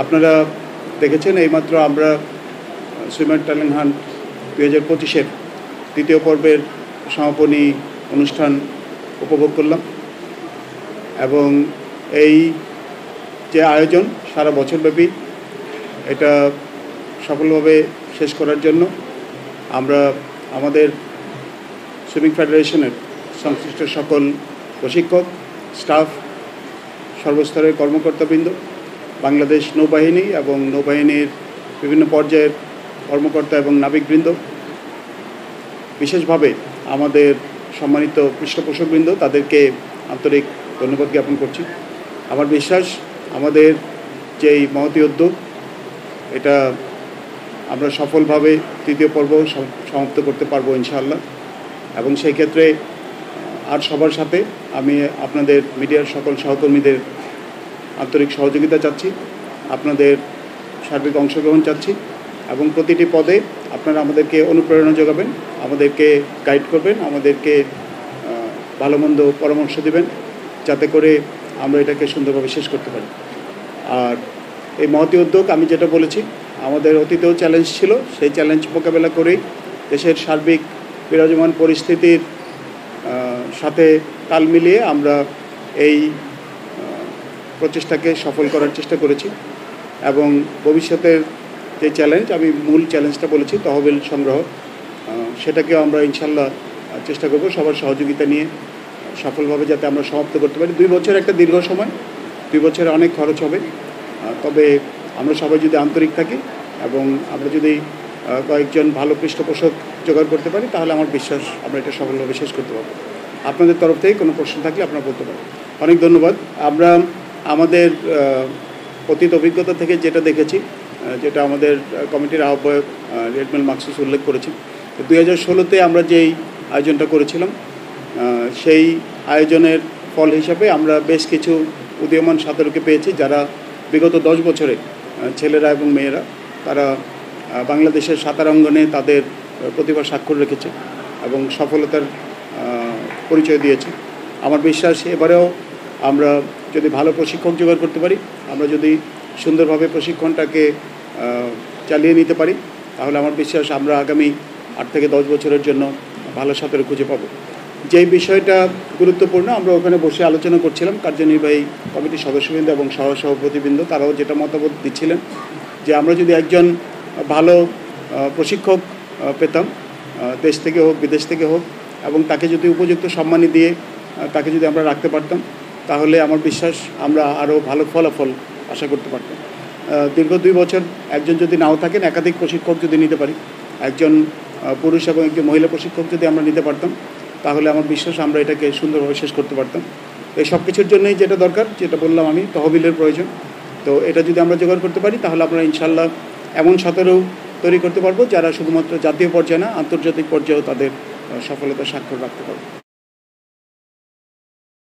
আপনারা দেখেছেন এইমাত্র আমরা সুইমার ট্যালেন্ট হান্ট 2025-এর তৃতীয় পর্বের সমাপনী অনুষ্ঠান উপভোগ করলাম এবং এই যে আয়োজন সারা বছরব্যাপী এটা সফলভাবে শেষ করার জন্য আমরা আমাদের সুইমিং ফেডারেশনের সংশ্লিষ্ট সকল প্রশিক্ষক, স্টাফ, সর্বস্তরের কর্মকর্তাবৃন্দ, বাংলাদেশ নৌবাহিনী এবং নৌবাহিনীর বিভিন্ন পর্যায়ের কর্মকর্তা এবং নাবিকবৃন্দ, বিশেষভাবে আমাদের সম্মানিত পৃষ্ঠপোষকবৃন্দ, তাদেরকে আন্তরিক ধন্যবাদ জ্ঞাপন করছি। আমার বিশ্বাস আমাদের যেই মহতী উদ্যোগ এটা আমরা সফলভাবে তৃতীয় পর্ব সমাপ্ত করতে পারবো ইনশাআল্লাহ। এবং সেই ক্ষেত্রে আর সবার সাথে আমি আপনাদের মিডিয়ার সকল সহকর্মীদের আন্তরিক সহযোগিতা চাচ্ছি, আপনাদের সার্বিক অংশগ্রহণ চাচ্ছি এবং প্রতিটি পদে আপনারা আমাদেরকে অনুপ্রেরণা যোগাবেন, আমাদেরকে গাইড করবেন, আমাদেরকে ভালো মন্দ পরামর্শ দেবেন যাতে করে আমরা এটাকে সুন্দরভাবে শেষ করতে পারি। আর এই মহতী উদ্যোগ আমি যেটা বলেছি আমাদের অতীতেও চ্যালেঞ্জ ছিল, সেই চ্যালেঞ্জ মোকাবেলা করেই দেশের সার্বিক বিরাজমান পরিস্থিতির সাথে তাল মিলিয়ে আমরা এই প্রচেষ্টাকে সফল করার চেষ্টা করেছি এবং ভবিষ্যতের যে চ্যালেঞ্জ, আমি মূল চ্যালেঞ্জটা বলেছি তহবিল সংগ্রহ, সেটাকেও আমরা ইনশাল্লাহ চেষ্টা করব সবার সহযোগিতা নিয়ে সফলভাবে যাতে আমরা সমাপ্ত করতে পারি। 2 বছর একটা দীর্ঘ সময়, 2 বছরে অনেক খরচ হবে, তবে আমরা সবাই যদি আন্তরিক থাকি এবং আমরা যদি কয়েকজন ভালো পৃষ্ঠপোষক জোগাড় করতে পারি তাহলে আমার বিশ্বাস আমরা এটা সফলভাবে শেষ করতে পারবো। আপনাদের তরফ থেকে কোনো প্রশ্ন থাকলে আপনারা বলতে পারেন। অনেক ধন্যবাদ। আমরা আমাদের অতীত অভিজ্ঞতা থেকে যেটা দেখেছি, যেটা আমাদের কমিটির আহ্বায়ক রেডমেল মাকসুস উল্লেখ করেছেন, 2016-তে আমরা যেই আয়োজনটা করেছিলাম সেই আয়োজনের ফল হিসাবে আমরা বেশ কিছু উদীয়মান সাঁতারুকে পেয়েছি যারা বিগত 10 বছরে ছেলেরা এবং মেয়েরা তারা বাংলাদেশের সাঁতার অঙ্গনে তাদের প্রতিভার স্বাক্ষর রেখেছে এবং সফলতার পরিচয় দিয়েছে। আমার বিশ্বাস এবারেও আমরা যদি ভালো প্রশিক্ষক জোগাড় করতে পারি, আমরা যদি সুন্দরভাবে প্রশিক্ষণটাকে চালিয়ে নিতে পারি তাহলে আমার বিশ্বাস আমরা আগামী 8 থেকে 10 বছরের জন্য ভালো সাঁতারু খুঁজে পাবো। যেই বিষয়টা গুরুত্বপূর্ণ আমরা ওখানে বসে আলোচনা করছিলাম, কার্যনির্বাহী কমিটির সদস্যবৃন্দ এবং সহসভাপতিবৃন্দ তারাও যেটা মতামত দিচ্ছিলেন যে আমরা যদি একজন ভালো প্রশিক্ষক পেতাম, দেশ থেকে হোক বিদেশ থেকে হোক, এবং তাকে যদি উপযুক্ত সম্মানী দিয়ে তাকে যদি আমরা রাখতে পারতাম তাহলে আমার বিশ্বাস আমরা আরও ভালো ফলাফল আশা করতে পারতাম। দীর্ঘ 2 বছর একজন যদি নাও থাকেন, একাধিক প্রশিক্ষক যদি নিতে পারি, একজন পুরুষ এবং একজন মহিলা প্রশিক্ষক যদি আমরা নিতে পারতাম তাহলে আমার বিশ্বাস আমরা এটাকে সুন্দরভাবে শেষ করতে পারতাম। এই সব কিছুর জন্যই যেটা দরকার, যেটা বললাম আমি, তহবিলের প্রয়োজন। তো এটা যদি আমরা জোগাড় করতে পারি তাহলে আমরা ইনশাল্লাহ এমন সাঁতারু তৈরি করতে পারবো যারা শুধুমাত্র জাতীয় পর্যায়ে না, আন্তর্জাতিক পর্যায়েও তাদের সফলতার স্বাক্ষর রাখতে পারবে।